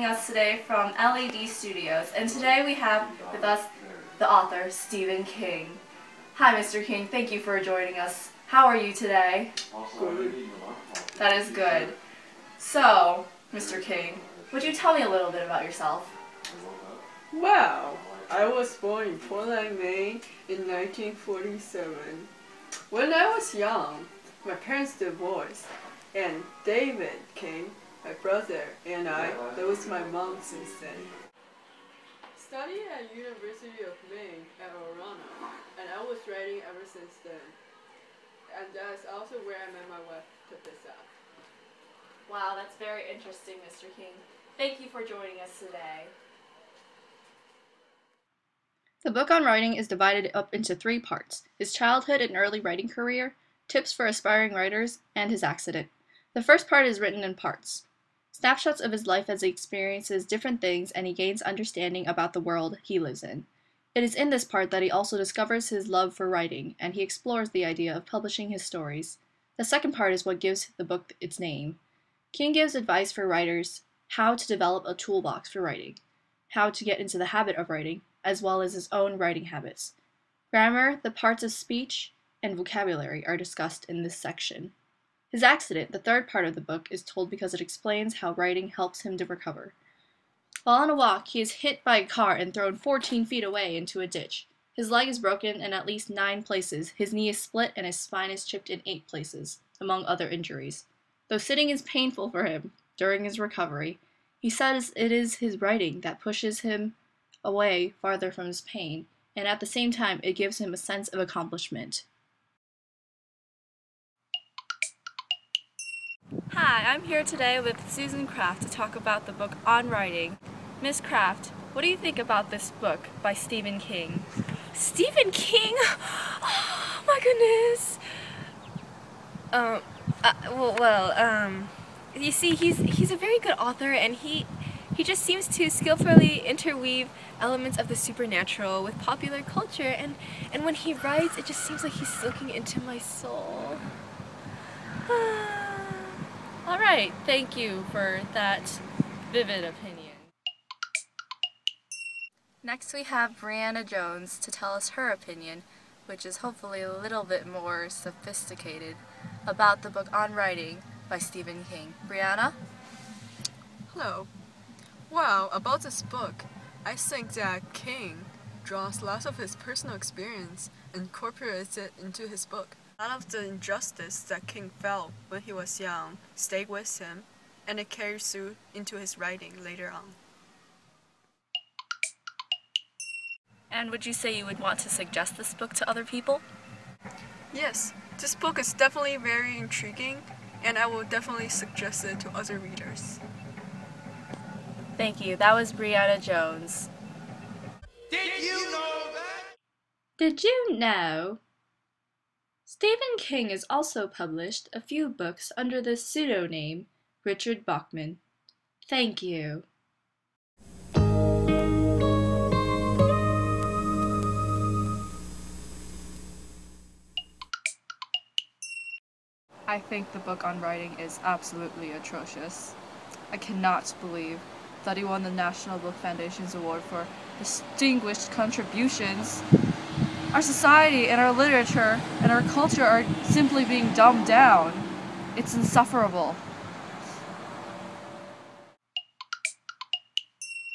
joining us today from LED Studios, and today we have with us the author, Stephen King. Hi, Mr. King. Thank you for joining us. How are you today? Good. That is good. So, Mr. King, would you tell me a little bit about yourself? Well, I was born in Portland, Maine in 1947. When I was young, my parents divorced, and David King, my brother, and I lost my mom since then. Studied at University of Maine at Orano, and I was writing ever since then. And that's also where I met my wife, Tabitha. Wow, that's very interesting, Mr. King. Thank you for joining us today. The book on writing is divided up into 3 parts: his childhood and early writing career, tips for aspiring writers, and his accident. The first part is written in parts. Snapshots of his life as he experiences different things and he gains understanding about the world he lives in. It is in this part that he also discovers his love for writing, and he explores the idea of publishing his stories. The second part is what gives the book its name. King gives advice for writers how to develop a toolbox for writing, how to get into the habit of writing, as well as his own writing habits. Grammar, the parts of speech, and vocabulary are discussed in this section. His accident, the third part of the book, is told because it explains how writing helps him to recover. While on a walk, he is hit by a car and thrown 14 feet away into a ditch. His leg is broken in at least 9 places, his knee is split, and his spine is chipped in 8 places, among other injuries. Though sitting is painful for him during his recovery, he says it is his writing that pushes him away farther from his pain, and at the same time it gives him a sense of accomplishment. Hi, I'm here today with Susan Kraft to talk about the book On Writing. Miss Kraft, what do you think about this book by Stephen King? Stephen King? Oh my goodness. You see, he's a very good author, and he just seems to skillfully interweave elements of the supernatural with popular culture, and when he writes, it just seems like he's looking into my soul. All right, thank you for that vivid opinion. Next we have Brianna Jones to tell us her opinion, which is hopefully a little bit more sophisticated, about the book On Writing by Stephen King. Brianna? Hello. Well, about this book, I think that King draws lots of his personal experience and incorporates it into his book. A lot of the injustice that King felt when he was young stayed with him, and it carries through into his writing later on. And would you say you would want to suggest this book to other people? Yes, this book is definitely very intriguing, and I will definitely suggest it to other readers. Thank you. That was Brianna Jones. Did you know that? Did you know? Stephen King has also published a few books under the pseudonym Richard Bachman. Thank you. I think the book on writing is absolutely atrocious. I cannot believe that he won the National Book Foundation's award for distinguished contributions. Our society and our literature and our culture are simply being dumbed down. It's insufferable.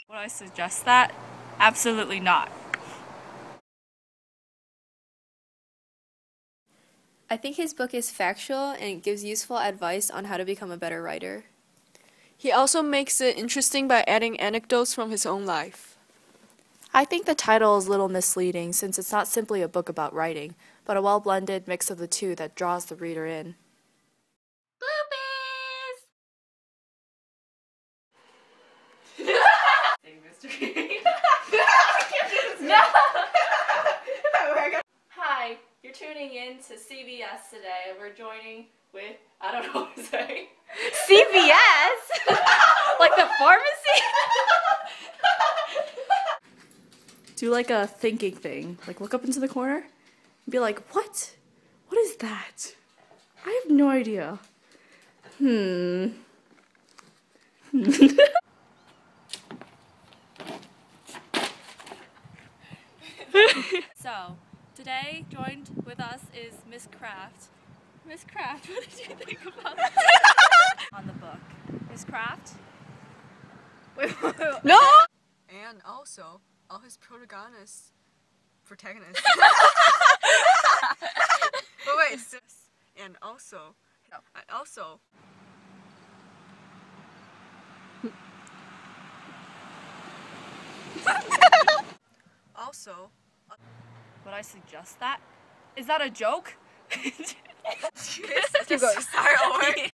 Would I suggest that? Absolutely not. I think his book is factual and it gives useful advice on how to become a better writer. He also makes it interesting by adding anecdotes from his own life. I think the title is a little misleading since it's not simply a book about writing, but a well-blended mix of the two that draws the reader in. Hi, you're tuning in to CBS today, and we're joining with, I don't know what to say. CVS? Like the pharmacy? Do like a thinking thing. Like look up into the corner and be like, what? What is that? I have no idea. So, today joined with us is Miss Craft. Miss Craft, what did you think about on the book? Miss Craft? No! And also, all his protagonists. But wait, and also, also, Would I suggest that? Is that a joke? Keep going. Sorry,